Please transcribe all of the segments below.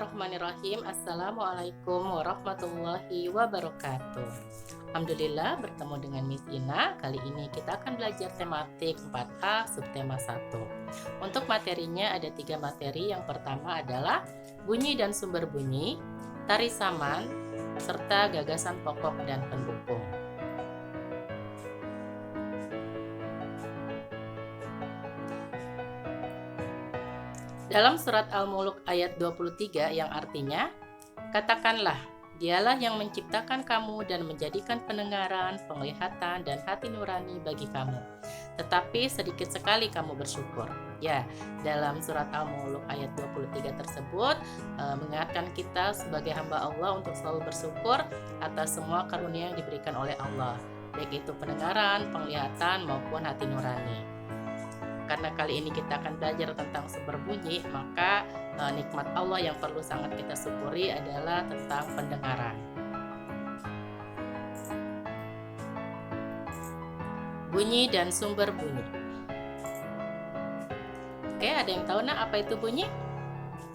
Bismillahirrahmanirrahim. Assalamualaikum warahmatullahi wabarakatuh. Alhamdulillah bertemu dengan Miss Ina. Kali ini kita akan belajar tematik 4A subtema 1. Untuk materinya ada 3 materi. Yang pertama adalah bunyi dan sumber bunyi, tari saman, serta gagasan pokok dan pendukung. Dalam surat Al-Mulk ayat 23 yang artinya, katakanlah, dialah yang menciptakan kamu dan menjadikan pendengaran, penglihatan, dan hati nurani bagi kamu. Tetapi sedikit sekali kamu bersyukur. Ya, dalam surat Al-Mulk ayat 23 tersebut mengingatkan kita sebagai hamba Allah untuk selalu bersyukur atas semua karunia yang diberikan oleh Allah, baik itu pendengaran, penglihatan, maupun hati nurani. Karena kali ini kita akan belajar tentang sumber bunyi, maka nikmat Allah yang perlu sangat kita syukuri adalah tentang pendengaran. Bunyi dan sumber bunyi. Oke, ada yang tahu apa itu bunyi?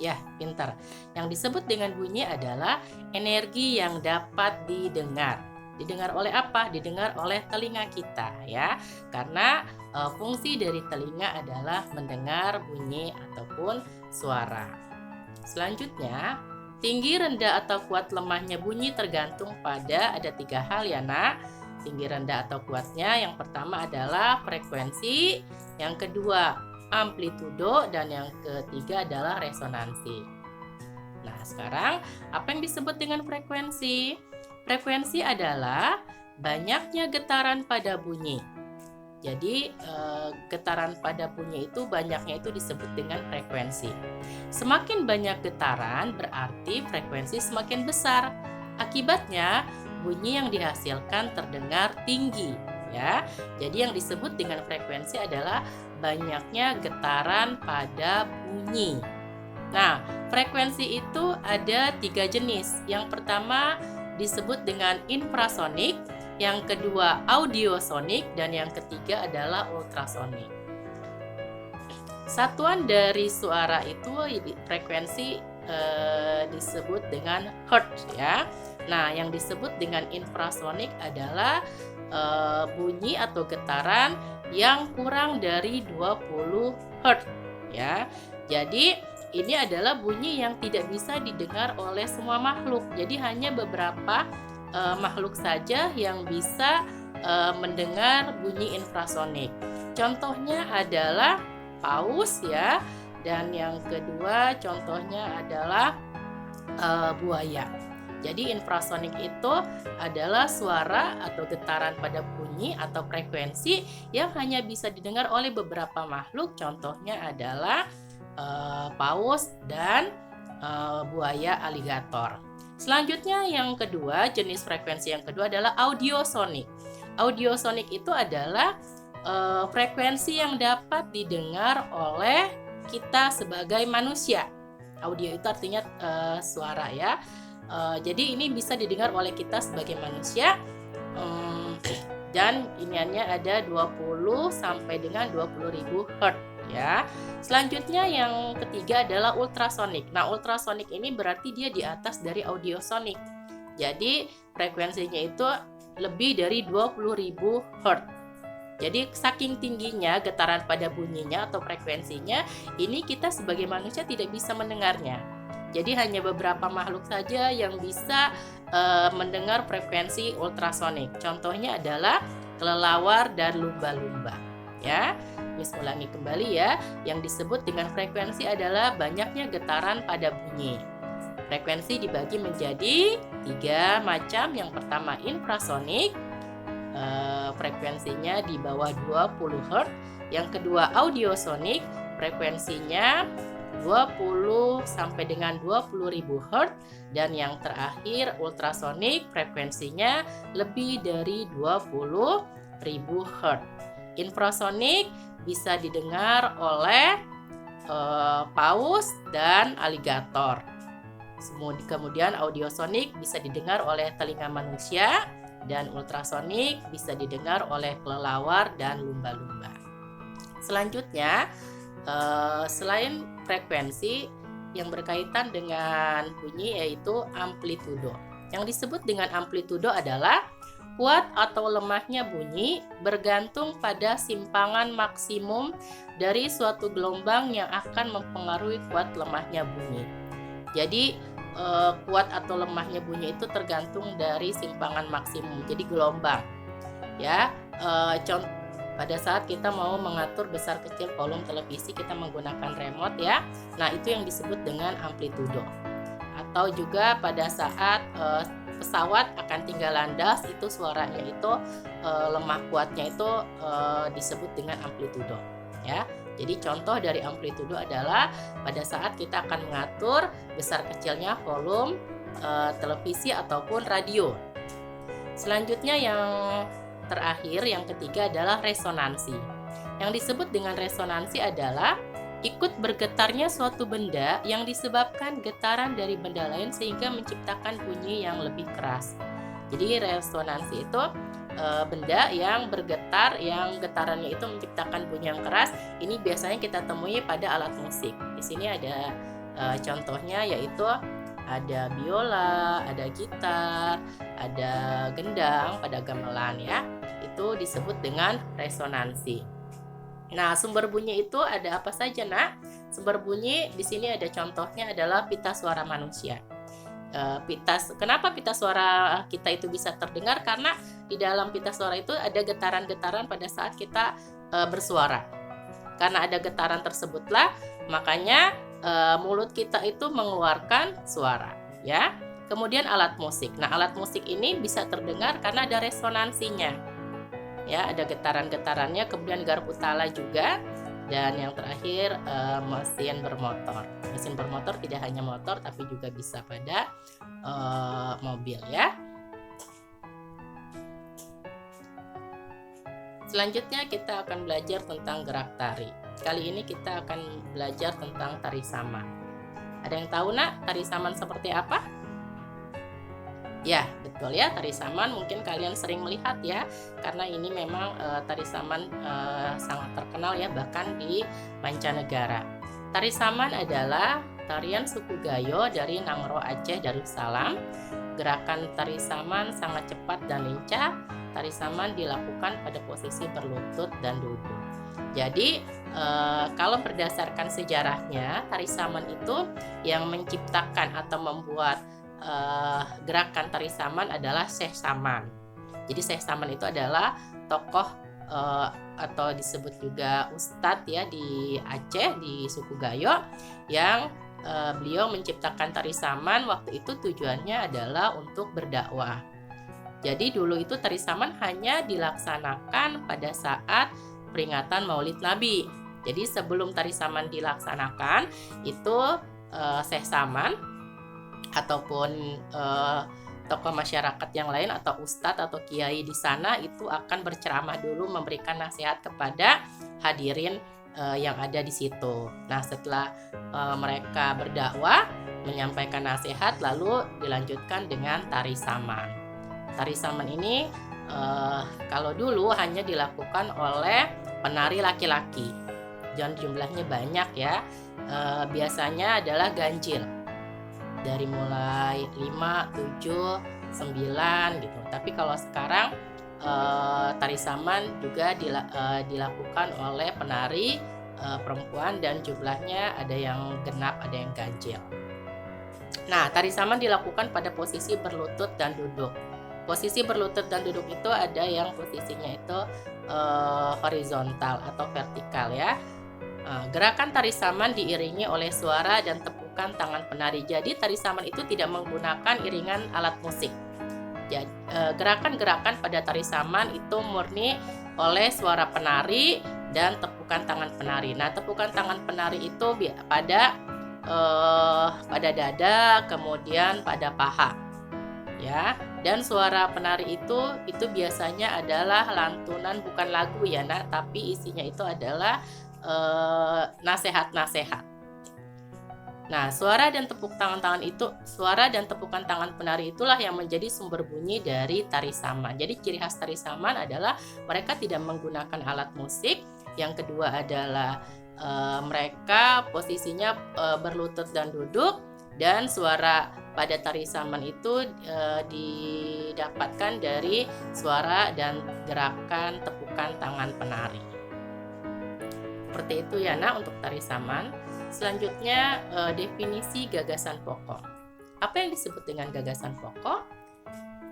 Ya, pintar. Yang disebut dengan bunyi adalah energi yang dapat didengar. Didengar oleh apa? Didengar oleh telinga kita, ya. Karena fungsi dari telinga adalah mendengar bunyi ataupun suara. Selanjutnya, tinggi, rendah, atau kuat lemahnya bunyi tergantung pada ada 3 hal ya nak. Tinggi, rendah, atau kuatnya yang pertama adalah frekuensi, yang kedua amplitudo, dan yang ketiga adalah resonansi. Nah, sekarang apa yang disebut dengan frekuensi? Frekuensi adalah banyaknya getaran pada bunyi. Jadi getaran pada bunyi itu banyaknya itu disebut dengan frekuensi. Semakin banyak getaran berarti frekuensi semakin besar. Akibatnya bunyi yang dihasilkan terdengar tinggi, ya. Jadi yang disebut dengan frekuensi adalah banyaknya getaran pada bunyi. Nah, frekuensi itu ada 3 jenis. Yang pertama disebut dengan infrasonik, yang kedua audiosonik, dan yang ketiga adalah ultrasonik. Satuan dari suara itu frekuensi disebut dengan hertz, ya. Nah, yang disebut dengan infrasonik adalah bunyi atau getaran yang kurang dari 20 hertz, ya. Jadi ini adalah bunyi yang tidak bisa didengar oleh semua makhluk. Jadi hanya beberapa makhluk saja yang bisa mendengar bunyi infrasonik. Contohnya adalah paus, ya. Dan yang kedua contohnya adalah buaya. Jadi infrasonik itu adalah suara atau getaran pada bunyi atau frekuensi yang hanya bisa didengar oleh beberapa makhluk. Contohnya adalah paus dan buaya aligator. Selanjutnya yang kedua, jenis frekuensi yang kedua adalah audiosonik. Audiosonik itu adalah frekuensi yang dapat didengar oleh kita sebagai manusia. Audio itu artinya suara, ya. Jadi ini bisa didengar oleh kita sebagai manusia. Dan iniannya ada 20 sampai dengan 20.000 Hz, ya. Selanjutnya yang ketiga adalah ultrasonik. Nah, ultrasonik ini berarti dia di atas dari audiosonik. Jadi frekuensinya itu lebih dari 20.000 Hz. Jadi saking tingginya getaran pada bunyinya atau frekuensinya, ini kita sebagai manusia tidak bisa mendengarnya. Jadi hanya beberapa makhluk saja yang bisa mendengar frekuensi ultrasonik. Contohnya adalah kelelawar dan lumba-lumba, ya. Miss ulangi kembali, ya. Yang disebut dengan frekuensi adalah banyaknya getaran pada bunyi. Frekuensi dibagi menjadi 3 macam. Yang pertama infrasonik, frekuensinya di bawah 20 Hz. Yang kedua audiosonik, frekuensinya 20 sampai dengan 20.000 Hz, dan yang terakhir ultrasonik, frekuensinya lebih dari 20.000 Hz. Infrasonik bisa didengar oleh paus dan aligator. Kemudian audiosonik bisa didengar oleh telinga manusia, dan ultrasonik bisa didengar oleh kelelawar dan lumba-lumba. Selanjutnya, selain frekuensi, yang berkaitan dengan bunyi yaitu amplitudo. Yang disebut dengan amplitudo adalah kuat atau lemahnya bunyi bergantung pada simpangan maksimum dari suatu gelombang yang akan mempengaruhi kuat lemahnya bunyi. Jadi kuat atau lemahnya bunyi itu tergantung dari simpangan maksimum. Jadi gelombang. Ya, contoh pada saat kita mau mengatur besar kecil volume televisi kita menggunakan remote ya. Nah, itu yang disebut dengan amplitudo. Atau juga pada saat pesawat akan tinggal landas itu suaranya itu lemah kuatnya itu disebut dengan amplitudo ya. Jadi contoh dari amplitudo adalah pada saat kita akan mengatur besar kecilnya volume televisi ataupun radio. Selanjutnya yang terakhir yang ketiga adalah resonansi. Yang disebut dengan resonansi adalah ikut bergetarnya suatu benda yang disebabkan getaran dari benda lain sehingga menciptakan bunyi yang lebih keras. Jadi resonansi itu benda yang bergetar, yang getarannya itu menciptakan bunyi yang keras. Ini biasanya kita temui pada alat musik. Di sini ada contohnya yaitu ada biola, ada gitar, ada gendang pada gamelan ya. Itu disebut dengan resonansi. Nah, sumber bunyi itu ada apa saja, Nak? Sumber bunyi di sini ada contohnya adalah pita suara manusia. Kenapa pita suara kita itu bisa terdengar? Karena di dalam pita suara itu ada getaran-getaran pada saat kita bersuara. Karena ada getaran tersebutlah, makanya mulut kita itu mengeluarkan suara, ya. Kemudian alat musik. Nah, alat musik ini bisa terdengar karena ada resonansinya. Ya, ada getaran-getarannya, kemudian garpu tala juga, dan yang terakhir mesin bermotor. Mesin bermotor tidak hanya motor tapi juga bisa pada mobil ya. Selanjutnya kita akan belajar tentang gerak tari. Kali ini kita akan belajar tentang tari saman. Ada yang tahu, Nak, tari saman seperti apa? Ya, betul ya, tari saman mungkin kalian sering melihat ya, karena ini memang tari saman sangat terkenal ya, bahkan di mancanegara. Tari saman adalah tarian suku Gayo dari Nangro Aceh Darussalam. Gerakan tari saman sangat cepat dan lincah. Tari saman dilakukan pada posisi berlutut dan duduk. Jadi kalau berdasarkan sejarahnya, tari saman itu yang menciptakan atau membuat gerakan tari saman adalah Syekh Saman. Jadi Syekh Saman itu adalah tokoh atau disebut juga ustadz ya di Aceh, di suku Gayo, yang beliau menciptakan tari saman. Waktu itu tujuannya adalah untuk berdakwah. Jadi dulu itu tari saman hanya dilaksanakan pada saat peringatan Maulid Nabi. Jadi sebelum tari saman dilaksanakan itu Syekh Saman ataupun tokoh masyarakat yang lain atau ustadz atau kiai di sana itu akan berceramah dulu, memberikan nasihat kepada hadirin yang ada di situ. Nah, setelah mereka berdakwah, menyampaikan nasihat, lalu dilanjutkan dengan tari saman. Tari saman ini kalau dulu hanya dilakukan oleh penari laki-laki, dan jumlahnya banyak ya. Biasanya adalah ganjil. Dari mulai 5, 7, 9 gitu. Tapi kalau sekarang tari saman juga dilakukan oleh penari perempuan dan jumlahnya ada yang genap, ada yang ganjil. Nah, tari saman dilakukan pada posisi berlutut dan duduk. Posisi berlutut dan duduk itu ada yang posisinya itu horizontal atau vertikal ya. Gerakan tari saman diiringi oleh suara dan tepukan tangan penari. Jadi tari saman itu tidak menggunakan iringan alat musik. Jadi, gerakan-gerakan pada tari saman itu murni oleh suara penari dan tepukan tangan penari. Nah, tepukan tangan penari itu pada dada, kemudian pada paha. Ya, dan suara penari itu biasanya adalah lantunan, bukan lagu ya, Nak, tapi isinya itu adalah nasihat-nasihat. Nah, suara dan tepukan tangan penari itulah yang menjadi sumber bunyi dari tari saman. Jadi ciri khas tari saman adalah mereka tidak menggunakan alat musik. Yang kedua adalah mereka posisinya berlutut dan duduk, dan suara pada tari saman itu didapatkan dari suara dan gerakan tepukan tangan penari. Seperti itu ya nak untuk tari saman. Selanjutnya definisi gagasan pokok. Apa yang disebut dengan gagasan pokok?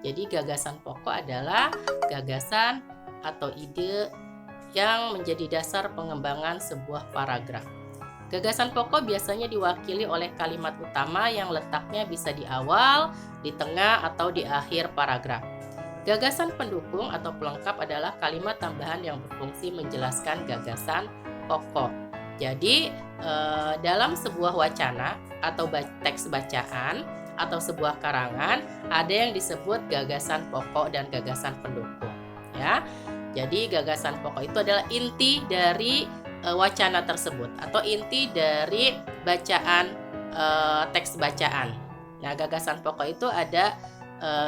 Jadi gagasan pokok adalah gagasan atau ide yang menjadi dasar pengembangan sebuah paragraf. Gagasan pokok biasanya diwakili oleh kalimat utama yang letaknya bisa di awal, di tengah, atau di akhir paragraf. Gagasan pendukung atau pelengkap adalah kalimat tambahan yang berfungsi menjelaskan gagasan pokok. Jadi, dalam sebuah wacana atau teks bacaan atau sebuah karangan ada yang disebut gagasan pokok dan gagasan pendukung. Ya, jadi gagasan pokok itu adalah inti dari wacana tersebut atau inti dari bacaan teks bacaan. Nah, gagasan pokok itu ada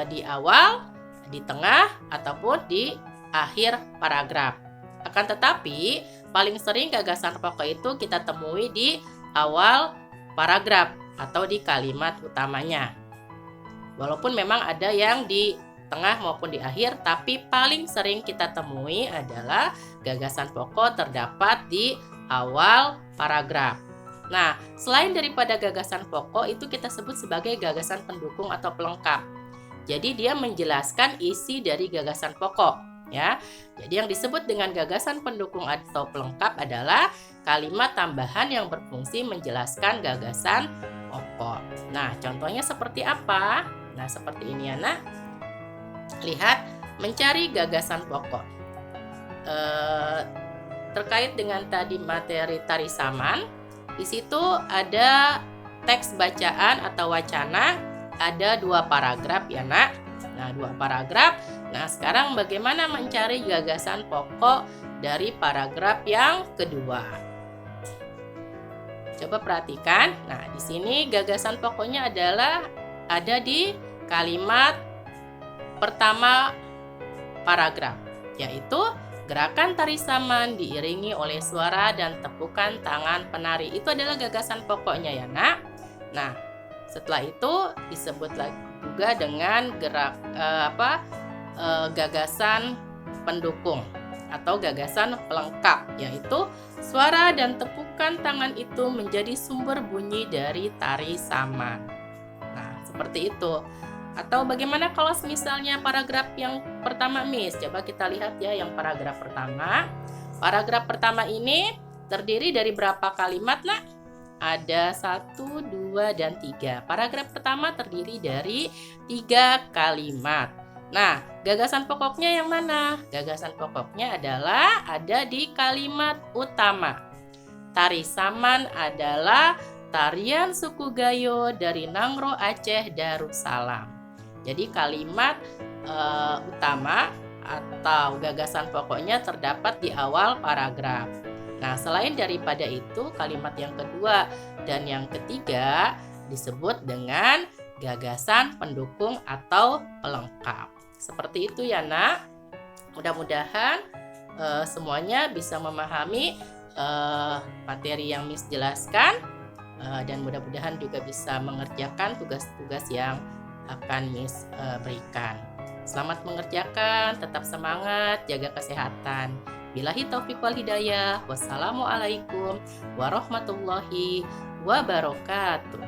di awal, di tengah, ataupun di akhir paragraf. Akan tetapi, paling sering gagasan pokok itu kita temui di awal paragraf atau di kalimat utamanya. Walaupun memang ada yang di tengah maupun di akhir, tapi paling sering kita temui adalah gagasan pokok terdapat di awal paragraf. Nah, selain daripada gagasan pokok itu kita sebut sebagai gagasan pendukung atau pelengkap. Jadi dia menjelaskan isi dari gagasan pokok, ya. Jadi yang disebut dengan gagasan pendukung atau pelengkap adalah kalimat tambahan yang berfungsi menjelaskan gagasan pokok. Nah, contohnya seperti apa? Nah, seperti ini ya, nak. Lihat, mencari gagasan pokok. Terkait dengan tadi materi tari saman, di situ ada teks bacaan atau wacana, ada 2 paragraf ya nak. Nah, 2 paragraf. Nah, sekarang bagaimana mencari gagasan pokok dari paragraf yang kedua? Coba perhatikan. Nah, di sini gagasan pokoknya adalah ada di kalimat pertama paragraf, yaitu gerakan tari saman diiringi oleh suara dan tepukan tangan penari. Itu adalah gagasan pokoknya ya nak. Nah, setelah itu disebut juga dengan gagasan pendukung atau gagasan pelengkap, yaitu suara dan tepukan tangan itu menjadi sumber bunyi dari tari saman. Nah, seperti itu. Atau bagaimana kalau misalnya paragraf yang pertama, Miss? Coba kita lihat ya yang paragraf pertama. Paragraf pertama ini terdiri dari berapa kalimat, nak? Ada 1, 2, dan 3. Paragraf pertama terdiri dari 3 kalimat. Nah, gagasan pokoknya yang mana? Gagasan pokoknya adalah ada di kalimat utama. Tari saman adalah tarian suku Gayo dari Nangro Aceh Darussalam. Jadi kalimat utama atau gagasan pokoknya terdapat di awal paragraf. Nah, selain daripada itu, kalimat yang kedua dan yang ketiga disebut dengan gagasan pendukung atau pelengkap. Seperti itu ya nak. Mudah-mudahan semuanya bisa memahami materi yang Miss jelaskan dan mudah-mudahan juga bisa mengerjakan tugas-tugas yang akan Miss berikan. Selamat mengerjakan, tetap semangat, jaga kesehatan. Billahi taufiq wal hidayah. Wassalamualaikum warahmatullahi wabarakatuh.